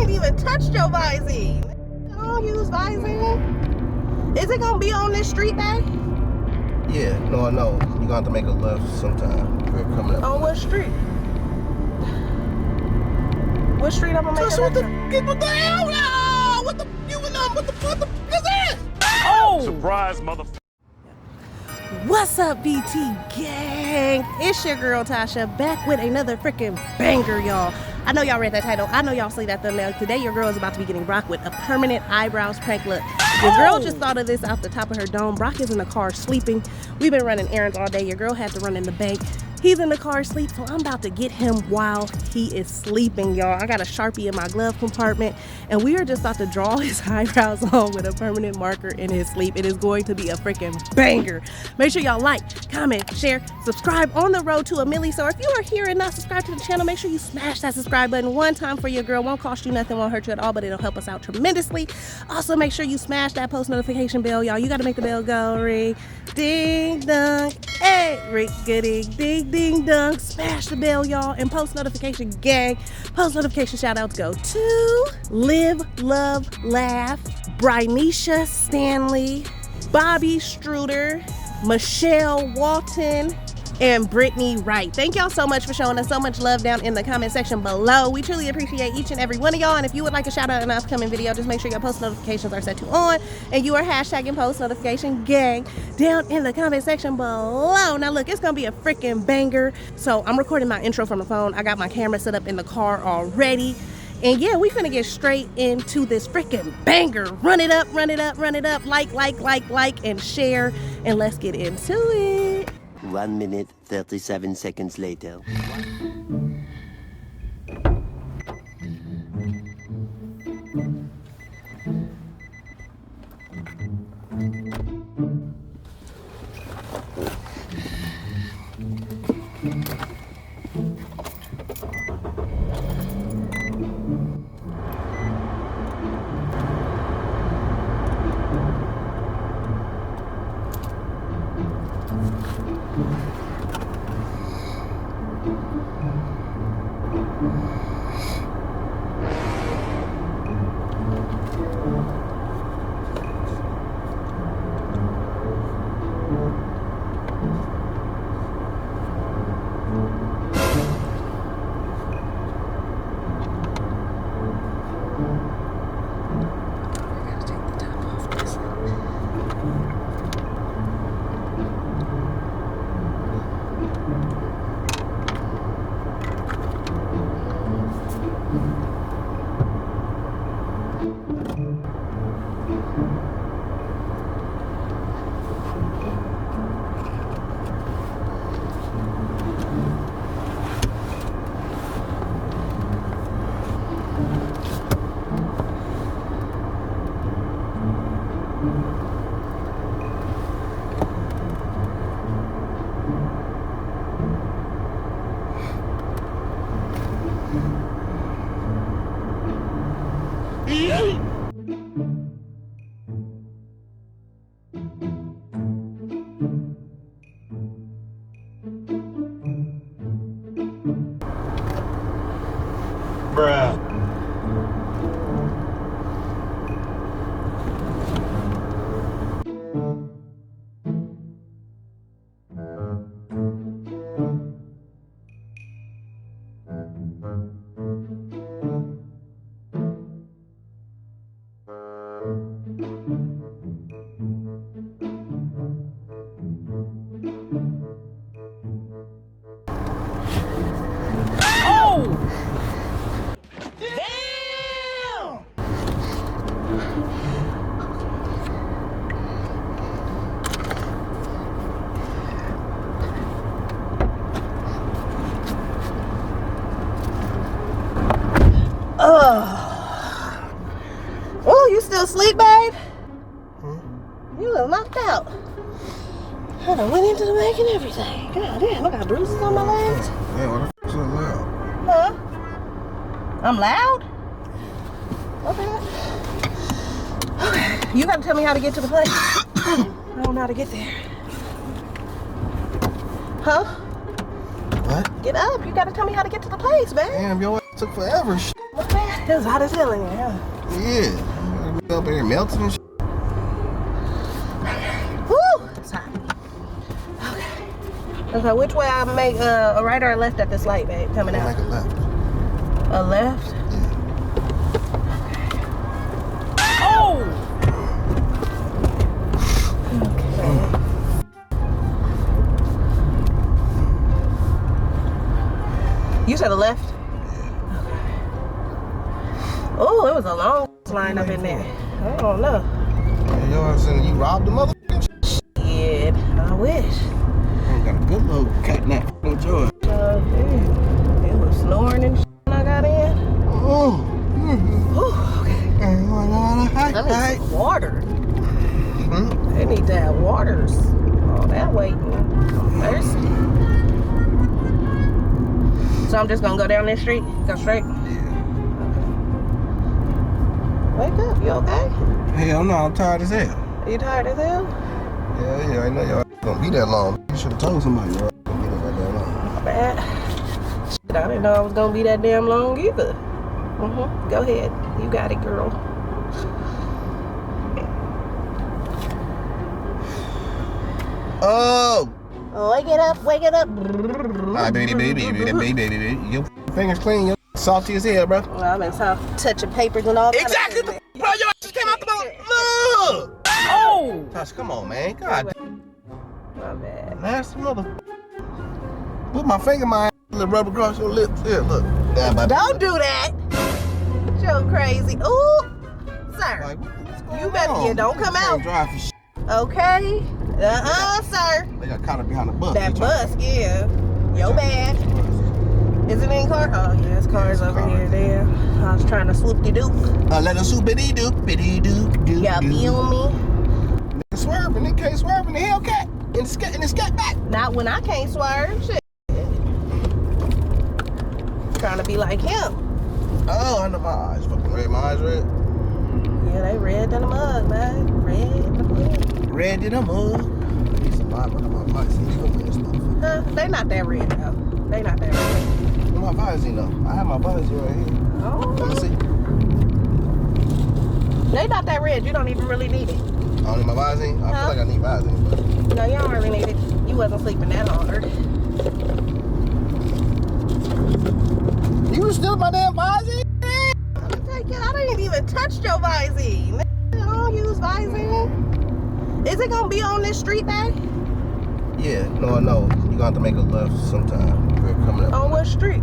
ain't even touched your Visine. I don't use Visine. Is it gonna be on this street, babe? Yeah, no, I know. You're gonna have to make a left sometime. We're coming up. On what street? What street I'm gonna make a left? What the hell? No! What the is this? Oh! Surprise, motherfucker. What's up, BT Gang? It's your girl Tasha back with another freaking banger, y'all. I know y'all read that title. I know y'all see that thumbnail. Today your girl is about to be getting Brock with a permanent eyebrows prank look. Your girl just thought of this off the top of her dome. Brock is in the car sleeping. We've been running errands all day. Your girl had to run in the bank. He's in the car asleep, so I'm about to get him while he is sleeping, y'all. I got a Sharpie in my glove compartment, and we are just about to draw his eyebrows on with a permanent marker in his sleep. It is going to be a freaking banger. Make sure y'all like, comment, share, subscribe on the road to a milli. So if you are here and not subscribed to the channel, make sure you smash that subscribe button one time for your girl. Won't cost you nothing, won't hurt you at all, but it'll help us out tremendously. Also, make sure you smash that post notification bell, y'all. You got to make the bell go ring, ding dong, hey, ring, ding, ding, ding dong. Smash the bell, y'all, and post notification gang. Post notification shout outs go to Live, Love, Laugh, Brynisha Stanley, Bobby Struder, Michelle Walton, and Brittany Wright. Thank y'all so much for showing us so much love down in the comment section below. We truly appreciate each and every one of y'all. And if you would like a shout out in an upcoming video, just make sure your post notifications are set to on and you are hashtagging post notification gang down in the comment section below. Now look, it's gonna be a freaking banger. So I'm recording my intro from the phone. I got my camera set up in the car already. And yeah, we finna get straight into this freaking banger. Run it up, run it up, run it up. Like, and share. And let's get into it. 1 minute, 37 seconds later. Bruh. Oh, you still asleep, babe? You look knocked out. I done went into the bank and everything. God damn, I got bruises on my legs. Yeah, what the f*** so loud? Huh? I'm loud? Okay. You gotta tell me how to get to the place. I don't know how to get there. Huh? What? Get up. You gotta tell me how to get to the place, man. Damn, your ass took forever. Look, man. It was hot as hell in here, huh? Yeah. We up here melting and shit. Woo! It's hot. Okay, which way I make a right or a left at this light, babe? Coming out. Make a left. A left? Yeah. Oh! Okay. You said a left? Yeah. Oh, it was a long line up in there. I don't know. Yeah, y'all saying you robbed the motherfucking shit. I wish. I got a good little cat nap with yours. It was snoring and shit when I got in. Oh. Okay. I need some water. They need to have waters. All that waiting. I'm thirsty. So I'm just gonna go down this street? Go straight? Yeah. Okay. Wake up, you okay? Hell no, I'm tired as hell. You tired as hell? Yeah, I know y'all gonna be that long. You should have told somebody y'all gonna be that long. My bad. Shit, I didn't know I was gonna be that damn long either. Go ahead. You got it, girl. Oh! Wake it up, wake it up. Alright, baby. Your fingers clean, your salty as hell, bro. Well, I've been touching papers and all that. Exactly! Bro, your ass just came out the mother. Look! Oh! Tasha, come on, man. God. My bad. Nasty mother. Put my finger in my ass, let rub across your lips. Here, look. Don't do that. You're crazy. Ooh, sir. Like, what's going You better, on? you don't come out. Drive for shit. Okay. Sir. They got caught up behind the bus. That bus, yeah. Yo bad. Is it in car? Oh, yeah, it's cars over here. There. I was trying to swoop-de-doop. Let us swoop-de-doop, biddy-doop. Yeah, feel me? Nigga swerving, they can't swerve in the Hellcat. In the scat back. Not when I can't swerve. Shit. Trying to be like him. Oh, I know my eyes. Fucking red. My eyes red. Yeah, they red in the mug, man. Red in the mug. Red in the mug. It's a vibe on my visor. Huh? They not that red, though. They not that red. My visor, though. I have my visor right here. Oh. Let me see. They not that red. You don't even really need it. I don't need my visor. I feel like I need visor, but... No, you don't really need it. You wasn't sleeping that longer. You was still my damn visor? I didn't even touch your visine. I don't use visine. Is it gonna be on this street, babe? Yeah, no. You're gonna have to make a left sometime. We're coming up. On what street?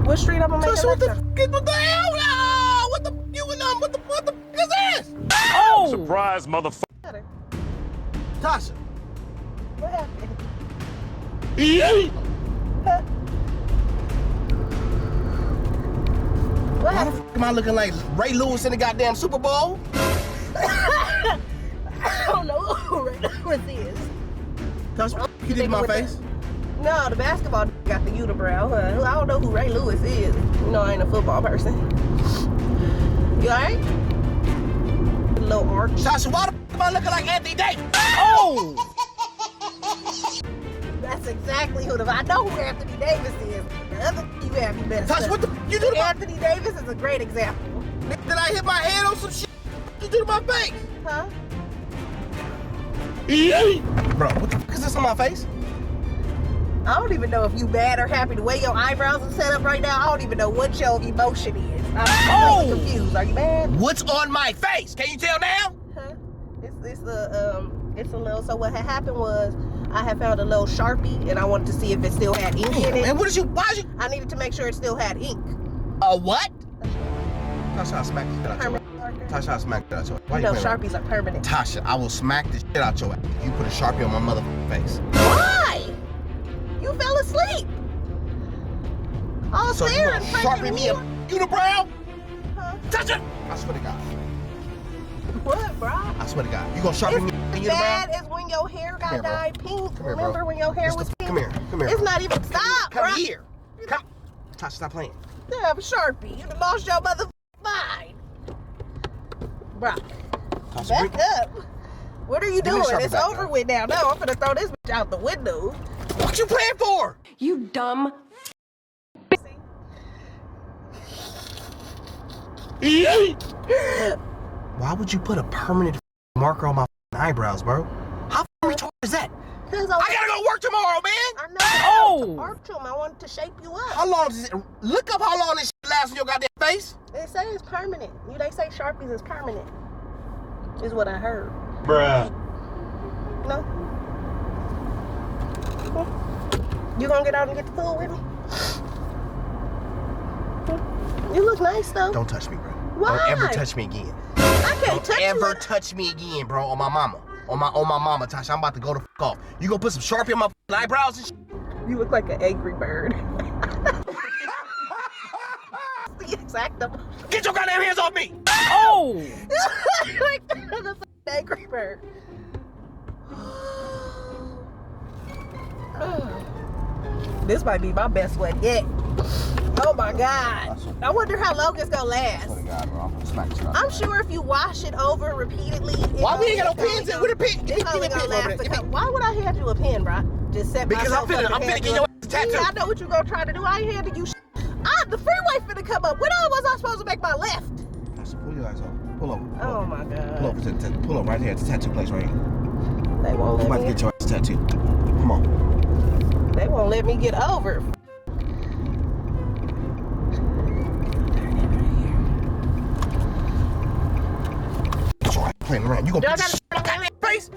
What street I'm gonna make a left on? What the hell? Oh, what the is this? Oh! Surprise, motherfucker. Tasha. What happened? What Why the happened? f am I looking like Ray Lewis in the goddamn Super Bowl? I don't know who Ray Lewis is. Tasha, what you did to my face? No, the basketball got the unibrow. Huh? I don't know who Ray Lewis is. You know, I ain't a football person. You alright? A little arch. Tasha, why the f am I looking like Anthony Davis? Oh! That's exactly who I know who Anthony Davis is. The other you have you better. Tasha, what the you do to my... Anthony Davis is a great example. Did I hit my head on some shit? You do to my face? Huh? Bro, what the f is this on my face? I don't even know if you mad or happy. The way your eyebrows are set up right now, I don't even know what your emotion is. I'm completely confused. Are you mad? What's on my face? Can you tell now? Huh? It's a little. So what had happened was I had found a little Sharpie and I wanted to see if it still had ink in it. And why did you? I needed to make sure it still had ink. A what? Tasha, I'll smack the shit out your ass. Permanent marker. Tasha, I'll smack the shit out your ass. Why You you know playing Sharpies are permanent. Tasha, I will smack the shit out your ass. You put a Sharpie on my motherfucking face. Why? You fell asleep. All So you staring. gonna Sharpie me a unibrow? Huh? Tasha! I swear to God. What, bro? I swear to God. You gonna Sharpie me a As unibrow? bad as when your hair got dyed pink. Come here, Remember bro. when your hair was pink? Come here. It's not even. Stop, Come bro. here. Come. Tasha, stop playing. Damn, Sharpie. You done lost your mother mind. Bro, Tasha, back up. What are you Give me doing? the Sharpie It's back, over bro. with now. No, I'm gonna throw this bitch out the window. What you playing for? You dumb. Why would you put a permanent marker on my eyebrows, bro? How retarded is that? I gotta go work tomorrow, man. I know. Oh. I wanted to shape you up. How long does it? Look up how long this shit lasts on your goddamn face. They say it's permanent. They say Sharpies is permanent. Is what I heard. Bruh. No. You gonna get out and get the food with me? You look nice though. Don't touch me, bro. Why? Don't ever touch me again. I can't touch you. Don't ever touch me again, bro. On my mama. On my mama, Tasha. I'm about to go the fuck off. You gonna put some Sharpie on my eyebrows and shit? You look like an angry bird. The exact Get your goddamn hands off me! Oh! Like the angry bird. This might be my best one yet. Oh my God. I wonder how long it's gonna last. Oh my God, bro. I'm gonna smack this right. I'm sure if you wash it over repeatedly. Why we ain't got no pins? With a pin? It's only gonna last a couple. Why would I hand you a pin, bro? Just set because I'm finna get your tattoo. Yeah, I know what you gonna try to do. I ain't handing you the freeway finna come up. When was I supposed to make my left? Pull your eyes off. Pull over. Oh my God. Pull over right here at the tattoo place right here. They won't let me. I'm about to get your ass tattoo. Come on. They won't let me get over. Playing around. You gonna put this face?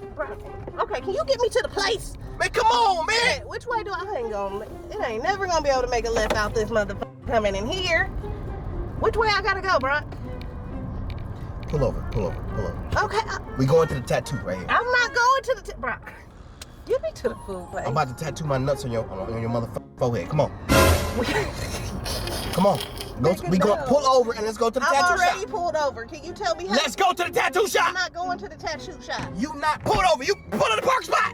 Okay, can you get me to the place? Man, come on, man. Hey, which way do I ain't gonna? It ain't never gonna be able to make a left out this motherfucker coming in here. Which way I gotta go, Brock? Pull over. Okay. We going to the tattoo right here. I'm not going to the Brock. Get me to the food place. I'm about to tattoo my nuts on your motherfucking forehead. Come on. Come on. We go pull over and let's go to the tattoo shop. I'm already pulled over. Can you tell me how? Let's go to the tattoo shop. I'm not going to the tattoo shop. You not pulled over. You pull in the park spot.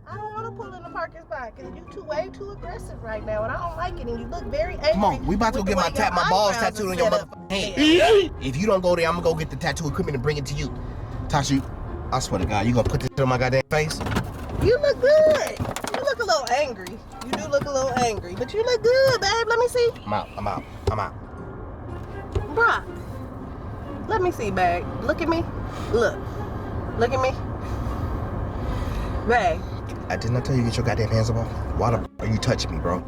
I don't want to pull in the parking spot because you way too aggressive right now and I don't like it and you look very angry. Come on, we about to go get my balls tattooed on your motherfucking hand. If you don't go there, I'm gonna go get the tattoo equipment and bring it to you. Tasha, I swear to God, you gonna put this on my goddamn face? You look good. You look a little angry. You do look a little angry, but you look good, babe. Let me see. I'm out. Brock, let me see, babe. Look at me. Look at me. Babe. I did not tell you to get your goddamn hands up. Why the are you touching me, bro?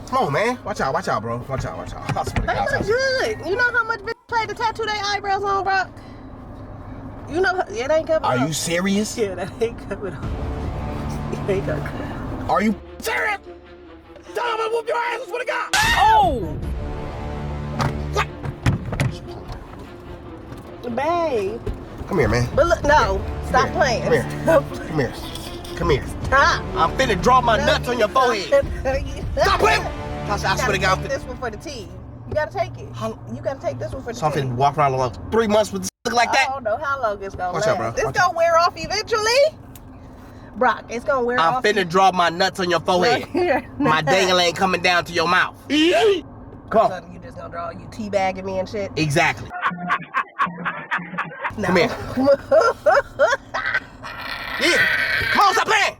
Come on, man. Watch out, bro. Watch out. I swear to God. They look good. You know how much bitch pay to tattoo their eyebrows on, Brock? You know, it ain't coming Are off. you serious? Yeah, that ain't coming off. It ain't gonna come off. Are you serious? Tell him I'm gonna whoop your ass, I swear to God. Oh! Babe. Come here, man. But look, no. Stop playing. Come here. Stop. I'm finna draw my nuts on your forehead. Stop playing. I swear to God. Take this one for the team. You gotta take it. You gotta take this one for the So I'm team. finna walk around like 3 months with this look like that? I don't know how long it's gonna Watch last. out, bro. It's gonna wear off eventually. Brock, it's gonna wear off. I'm finna draw my nuts on your forehead. My dangle ain't coming down to your mouth. Come on. So you just gonna draw you teabagging me and shit? Exactly. No. Come here. Yeah. Come on, stop playing.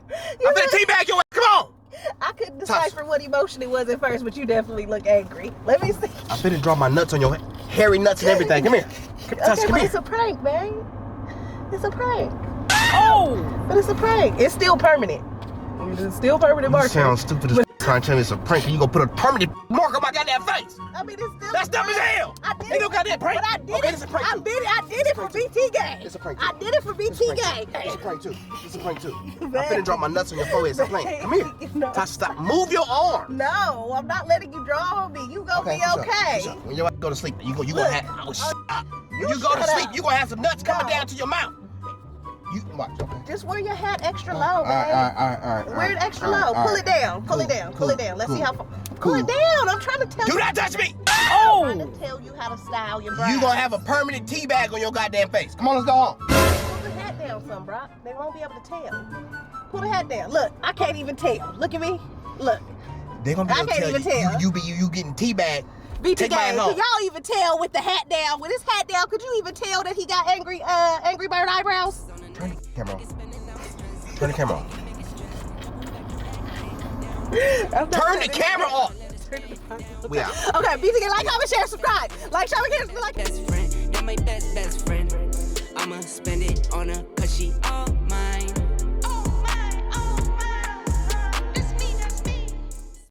I'm finna teabag your ass. Come on. I couldn't decipher what emotion it was at first, but you definitely look angry. Let me see. I'm finna draw my nuts on your hairy nuts and everything. Come here. Okay, but it's a prank, man. It's a prank. Oh! But it's a prank. It's still permanent. It's still permanent marker. You sound stupid as trying to tell me it's a prank and you gonna put a permanent mark on my goddamn face. I mean, it's still. That's dumb as hell. I did Ain't no goddamn prank. But I did okay, it. It's a prank I did it for BTGANG. It's a prank. I did it for BTGANG. It's a prank too. I'm finna draw my nuts on your forehead. Stop playing. Come here. No. Tasha, stop. Move your arm. No, I'm not letting you draw on me. You gonna be okay. When you go to sleep, you gonna have. When you go to sleep, you gonna have some nuts coming down to your mouth. You watch. Okay. Just wear your hat extra low, All man. right. Wear it extra low. Pull it down. Pull it down. Let's see how far. Pull it down. I'm trying to tell you. Do not touch me. I'm trying to tell you how to style your brows. You gonna have a permanent tea bag on your goddamn face. Come on, let's go home. Pull the hat down some, Brock. They won't be able to tell. Pull the hat down. Look, I can't even tell. Look at me. Look. They gonna be able to tell you getting tea bag. BTGANG, can y'all even tell with the hat down? With his hat down, could you even tell that he got angry bird eyebrows? Turn the camera on. Turn the camera on. Turn the camera off. We out. Okay, BTGANG, like, comment, share, subscribe. Like, share, like. my best friend. I'ma spend it on her cause she all mine.